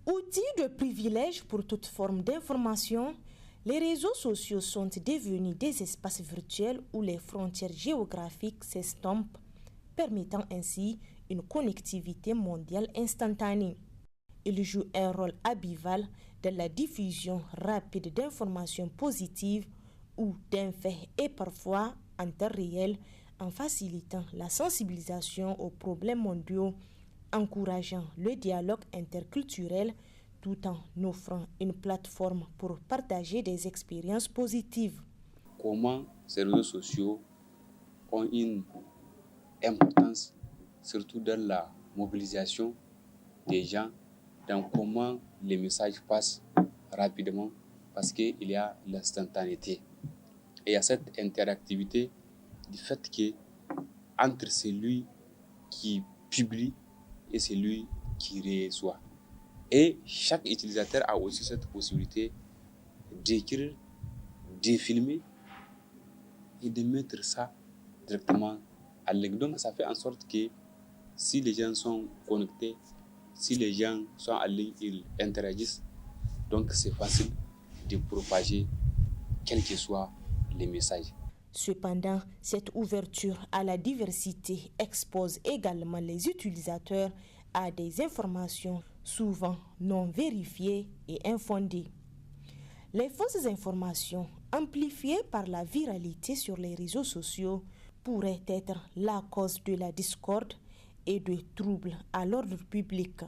Outils de privilège pour toute forme d'information, les réseaux sociaux sont devenus des espaces virtuels où les frontières géographiques s'estompent, permettant ainsi une connectivité mondiale instantanée. Ils jouent un rôle abyval dans la diffusion rapide d'informations positives ou d'un fait et parfois en temps réel en facilitant la sensibilisation aux problèmes mondiaux, encourageant le dialogue interculturel tout en offrant une plateforme pour partager des expériences positives. Comment ces réseaux sociaux ont une importance, surtout dans la mobilisation des gens, dans comment les messages passent rapidement, parce qu'il y a l'instantanéité. Et il y a cette interactivité du fait que entre celui qui publie et celui qui reçoit. Et chaque utilisateur a aussi cette possibilité d'écrire, de filmer et de mettre ça directement à ligne. Donc ça fait en sorte que si les gens sont connectés, si les gens sont en ligne, ils interagissent. Donc c'est facile de propager quels que soient les messages. Cependant, cette ouverture à la diversité expose également les utilisateurs à des informations souvent non vérifiées et infondées. Les fausses informations, amplifiées par la viralité sur les réseaux sociaux, pourraient être la cause de la discorde et de troubles à l'ordre public.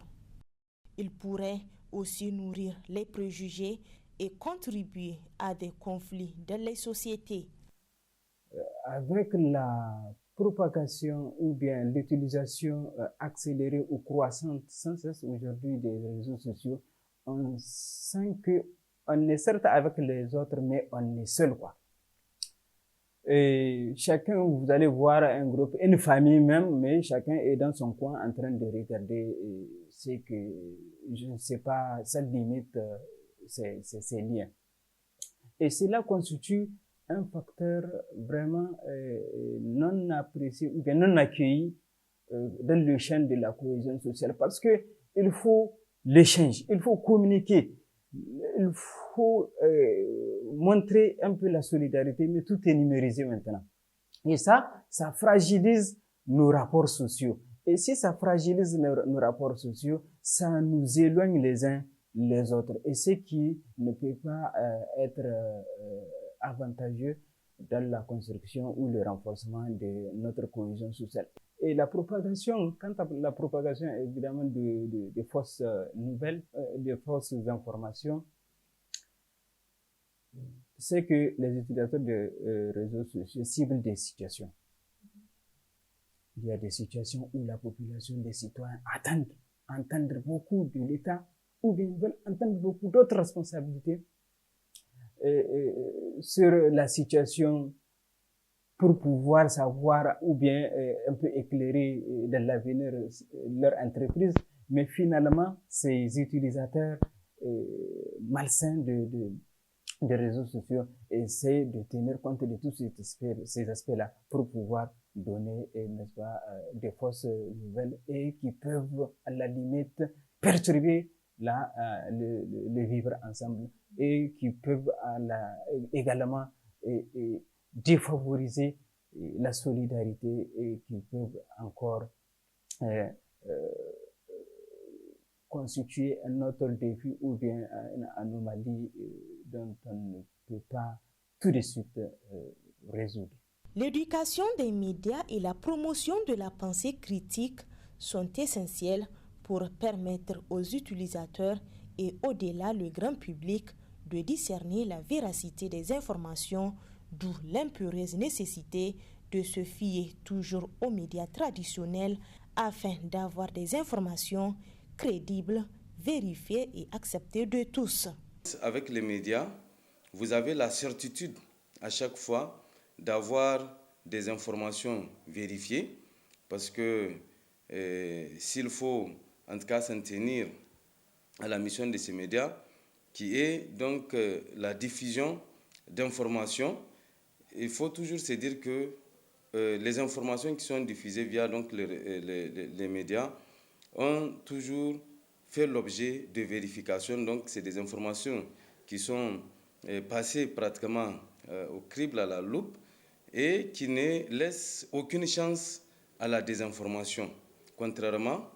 Ils pourraient aussi nourrir les préjugés et contribuer à des conflits dans les sociétés. Avec la propagation ou bien l'utilisation accélérée ou croissante sans cesse aujourd'hui des réseaux sociaux, on sent que on est certes avec les autres, mais on est seul, quoi. Et chacun, vous allez voir un groupe, une famille même, mais chacun est dans son coin en train de regarder ce que, je ne sais pas, ça limite ces liens. Et cela constitue un facteur vraiment non apprécié ou bien non accueilli dans le champ de la cohésion sociale, parce que il faut l'échange, il faut communiquer, il faut montrer un peu la solidarité, mais tout est numérisé maintenant. Et ça fragilise nos rapports sociaux. Et si ça fragilise nos rapports sociaux, ça nous éloigne les uns les autres. Et ce qui ne peut pas être avantageux dans la construction ou le renforcement de notre cohésion sociale. Et la propagation, quant à la propagation évidemment de fausses nouvelles, de fausses informations, c'est que les utilisateurs de réseaux sociaux ciblent des situations. Il y a des situations où la population des citoyens attendent entendre beaucoup de l'État ou bien veulent entendre beaucoup d'autres responsabilités sur la situation pour pouvoir savoir ou bien un peu éclairer dans l'avenir leur entreprise. Mais finalement, ces utilisateurs malsains des réseaux sociaux essaient de tenir compte de tous ces aspects-là pour pouvoir donner, n'est-ce pas, des fausses nouvelles et qui peuvent, à la limite, perturber le vivre ensemble et qui peuvent également défavoriser la solidarité et qui peuvent encore constituer un autre défi ou bien une anomalie dont on ne peut pas tout de suite résoudre. L'éducation des médias et la promotion de la pensée critique sont essentielles pour permettre aux utilisateurs et au-delà le grand public de discerner la véracité des informations, d'où l'impérieuse nécessité de se fier toujours aux médias traditionnels afin d'avoir des informations crédibles, vérifiées et acceptées de tous. Avec les médias, vous avez la certitude à chaque fois d'avoir des informations vérifiées parce que s'il faut en tout cas s'en tenir à la mission de ces médias qui est donc la diffusion d'informations, il faut toujours se dire que les informations qui sont diffusées via donc les médias ont toujours fait l'objet de vérification. Donc, c'est des informations qui sont passées pratiquement au crible, à la loupe, et qui ne laissent aucune chance à la désinformation. Contrairement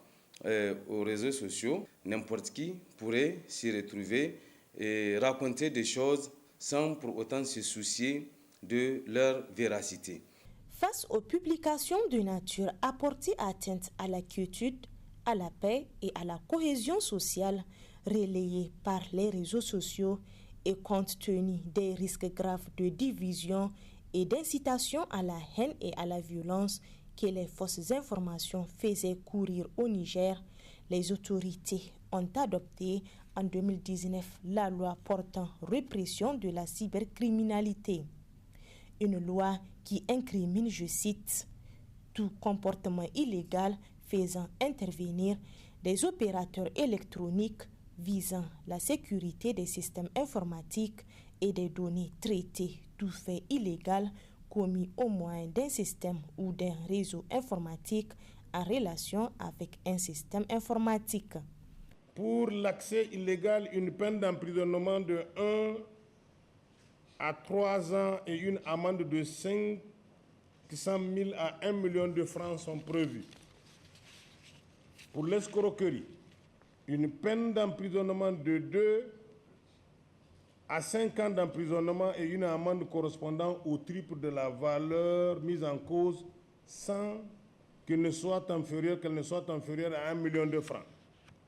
aux réseaux sociaux, n'importe qui pourrait s'y retrouver et raconter des choses sans pour autant se soucier de leur véracité. Face aux publications de nature à porter atteinte à la quiétude, à la paix et à la cohésion sociale relayées par les réseaux sociaux et compte tenu des risques graves de division et d'incitation à la haine et à la violence que les fausses informations faisaient courir au Niger, les autorités ont adopté en 2019 la loi portant répression de la cybercriminalité. Une loi qui incrimine, je cite, tout comportement illégal faisant intervenir des opérateurs électroniques visant la sécurité des systèmes informatiques et des données traitées, tout fait illégal commis au moyen d'un système ou d'un réseau informatique en relation avec un système informatique. Pour l'accès illégal, une peine d'emprisonnement de 1 à 3 ans et une amende de 500 000 à 1 million de francs sont prévus. Pour l'escroquerie, une peine d'emprisonnement de 2 à 5 ans d'emprisonnement et une amende correspondant au triple de la valeur mise en cause sans qu'elle ne soit inférieure à 1 million de francs.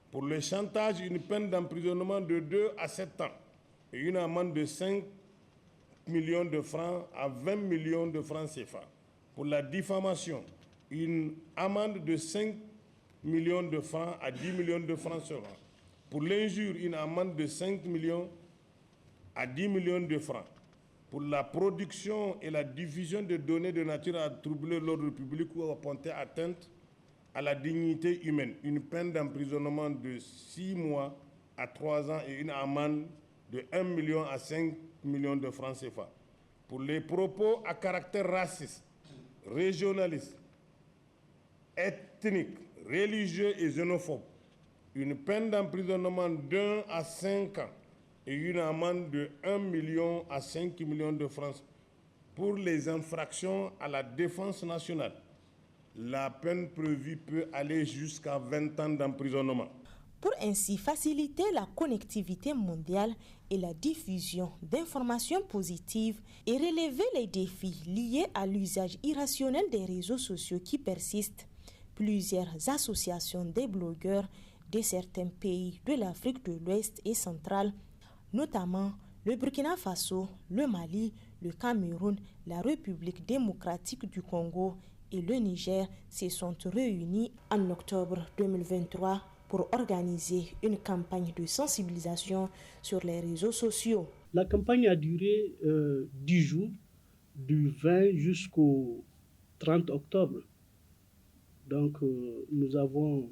Pour le chantage, une peine d'emprisonnement de 2 à 7 ans et une amende de 5 millions de francs à 20 millions de francs CFA. Pour la diffamation, une amende de 5 millions de francs à 10 millions de francs CFA. Pour l'injure, une amende de 5 millions à 10 millions de francs. Pour la production et la diffusion de données de nature à troubler l'ordre public ou à porter atteinte à la dignité humaine, une peine d'emprisonnement de 6 mois à 3 ans et une amende de 1 million à 5 millions de francs CFA. Pour les propos à caractère raciste, régionaliste, ethnique, religieux et xénophobe, une peine d'emprisonnement d'1 à 5 ans et une amende de 1 million à 5 millions de francs. Pour les infractions à la défense nationale, la peine prévue peut aller jusqu'à 20 ans d'emprisonnement. Pour ainsi faciliter la connectivité mondiale et la diffusion d'informations positives et relever les défis liés à l'usage irrationnel des réseaux sociaux qui persistent, plusieurs associations des blogueurs de certains pays de l'Afrique de l'Ouest et centrale, notamment le Burkina Faso, le Mali, le Cameroun, la République démocratique du Congo et le Niger, se sont réunis en octobre 2023 pour organiser une campagne de sensibilisation sur les réseaux sociaux. La campagne a duré 10 jours, du 20 jusqu'au 30 octobre. Donc, nous avons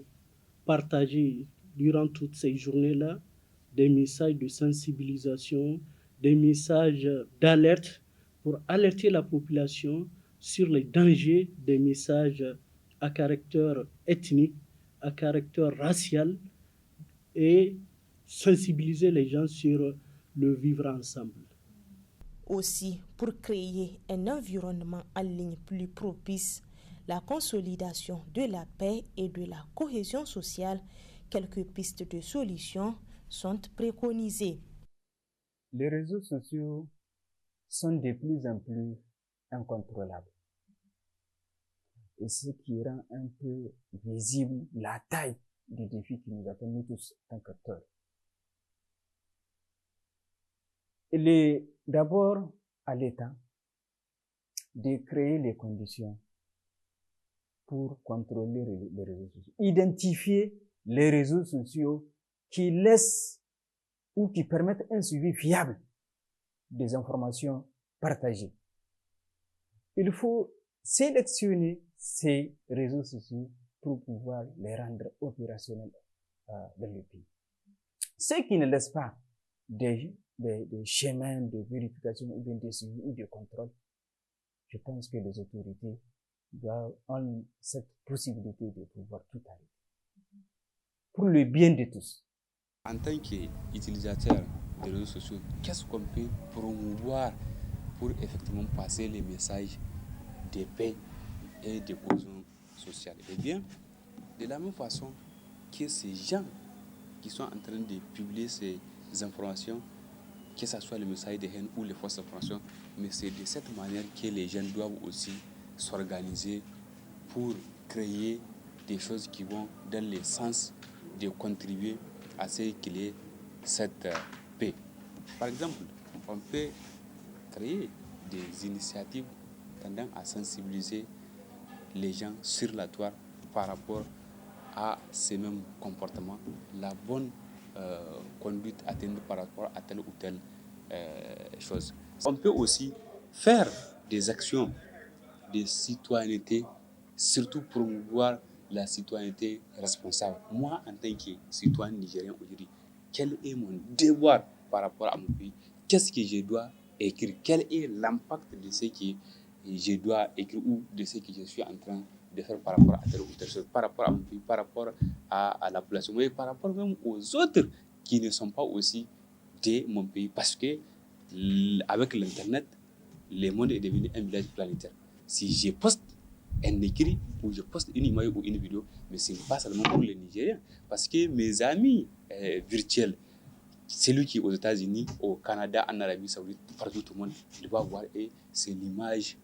partagé durant toutes ces journées-là des messages de sensibilisation, des messages d'alerte pour alerter la population sur les dangers des messages à caractère ethnique, à caractère racial et sensibiliser les gens sur le vivre ensemble. Aussi, pour créer un environnement en ligne plus propice, la consolidation de la paix et de la cohésion sociale, quelques pistes de solutions sont préconisées. Les réseaux sociaux sont de plus en plus incontrôlables. Et ce qui rend un peu visible la taille des défis qui nous attendent nous tous en tant qu'acteurs. Il est d'abord à l'État de créer les conditions pour contrôler les réseaux sociaux. Identifier les réseaux sociaux qui laissent ou qui permettent un suivi fiable des informations partagées. Il faut sélectionner ces réseaux sociaux pour pouvoir les rendre opérationnels dans le pays. Ceux qui ne laissent pas des chemins de vérification ou bien de suivi ou de contrôle, je pense que les autorités ont cette possibilité de pouvoir tout arrêter. pour le bien de tous. En tant qu'utilisateur des réseaux sociaux, qu'est-ce qu'on peut promouvoir pour effectivement passer les messages de paix et de cohésion sociale? Eh bien, de la même façon que ces gens qui sont en train de publier ces informations, que ce soit le message de haine ou les fausses informations, mais c'est de cette manière que les gens doivent aussi s'organiser pour créer des choses qui vont dans le sens de contribuer à ce qu'il y ait cette paix. Par exemple, on peut créer des initiatives tendant à sensibiliser les gens sur la toile par rapport à ces mêmes comportements, la bonne conduite à tenir par rapport à telle ou telle chose. On peut aussi faire des actions de citoyenneté, surtout promouvoir la citoyenneté responsable. Moi, en tant que citoyen nigérien aujourd'hui, quel est mon devoir par rapport à mon pays? Qu'est-ce que je dois écrire? Quel est l'impact de ce que je dois écrire ou de ce que je suis en train de faire par rapport à telle ou telle chose, par rapport à mon pays, par rapport à la population, mais par rapport même aux autres qui ne sont pas aussi de mon pays. Parce que avec l'Internet, le monde est devenu un village planétaire. Si je poste un écrit ou je poste une image ou une vidéo, mais ce n'est pas seulement pour les Nigériens. Parce que mes amis virtuels, celui qui est aux États-Unis, au Canada, en Arabie Saoudite, partout tout le monde, il va voir et c'est l'image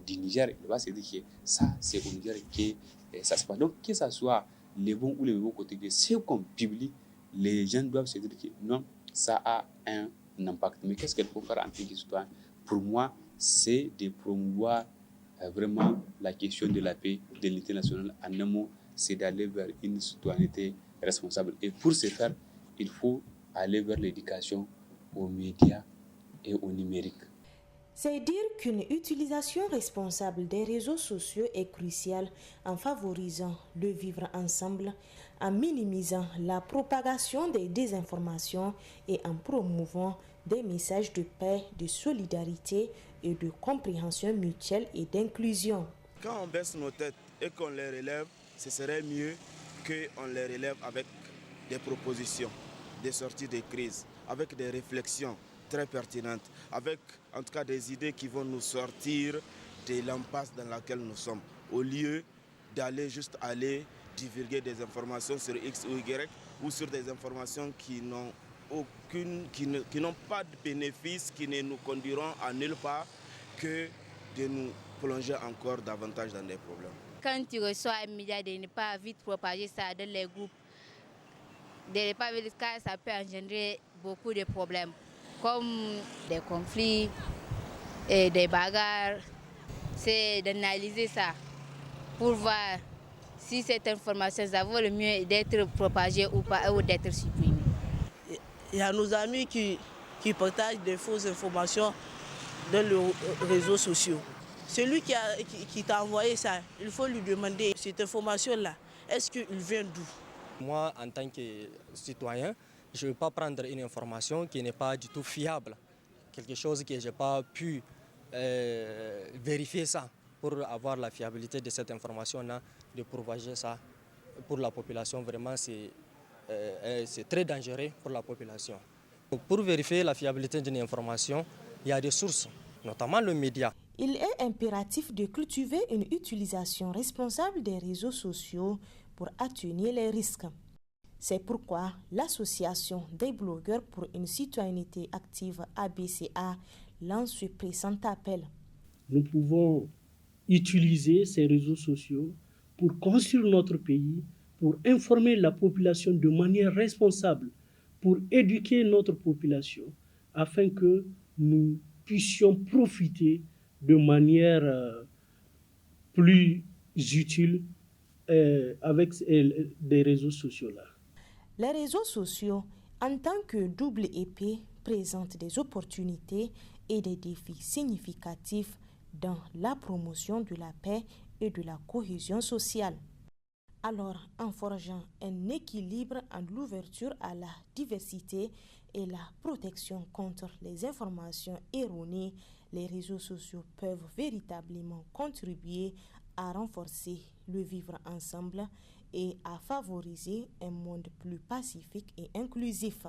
du Niger. Il va se dire que ça, c'est au Niger que ça se passe. Donc, que ce soit les bons ou les mauvais côtés de ce qu'on publie, les gens doivent se dire que non, ça a un impact. Mais qu'est-ce qu'il faut faire en tant que citoyen? Pour moi, c'est de promouvoir vraiment la question de la paix, de l'unité nationale. En un mot, c'est d'aller vers une citoyenneté responsable. Et pour ce faire, il faut aller vers l'éducation aux médias et au numérique. C'est dire qu'une utilisation responsable des réseaux sociaux est cruciale en favorisant le vivre ensemble, en minimisant la propagation des désinformations et en promouvant des messages de paix, de solidarité et de compréhension mutuelle et d'inclusion. Quand on baisse nos têtes et qu'on les relève, ce serait mieux qu'on les relève avec des propositions, des sorties de crise, avec des réflexions très pertinentes, avec en tout cas des idées qui vont nous sortir de l'impasse dans laquelle nous sommes, au lieu d'aller juste divulguer des informations sur X ou Y ou sur des informations qui n'ont pas de bénéfice, qui ne nous conduiront à nulle part que de nous plonger encore davantage dans des problèmes. Quand tu reçois un média, de ne pas vite propager ça dans les groupes, de ne pas vite, car ça peut engendrer beaucoup de problèmes, comme des conflits et des bagarres. C'est d'analyser ça pour voir si cette information, ça vaut le mieux d'être propagée ou pas, ou d'être supprimée. Il y a nos amis qui partagent des fausses informations dans les réseaux sociaux. Celui qui t'a envoyé ça, il faut lui demander cette information-là, est-ce qu'il vient d'où? Moi, en tant que citoyen, je ne vais pas prendre une information qui n'est pas du tout fiable. Quelque chose que je n'ai pas pu vérifier ça pour avoir la fiabilité de cette information-là, de propager ça pour la population. Vraiment, c'est très dangereux pour la population. Pour vérifier la fiabilité d'une information, il y a des sources, notamment le média. Il est impératif de cultiver une utilisation responsable des réseaux sociaux pour atténuer les risques. C'est pourquoi l'association des blogueurs pour une citoyenneté active ABCA lance ce pressant appel. Nous pouvons utiliser ces réseaux sociaux pour construire notre pays, pour informer la population de manière responsable, pour éduquer notre population, afin que nous puissions profiter de manière plus utile avec des réseaux sociaux-là. Les réseaux sociaux, en tant que double épée, présentent des opportunités et des défis significatifs dans la promotion de la paix et de la cohésion sociale. Alors, en forgeant un équilibre entre l'ouverture à la diversité et la protection contre les informations erronées, les réseaux sociaux peuvent véritablement contribuer à renforcer le vivre ensemble et à favoriser un monde plus pacifique et inclusif.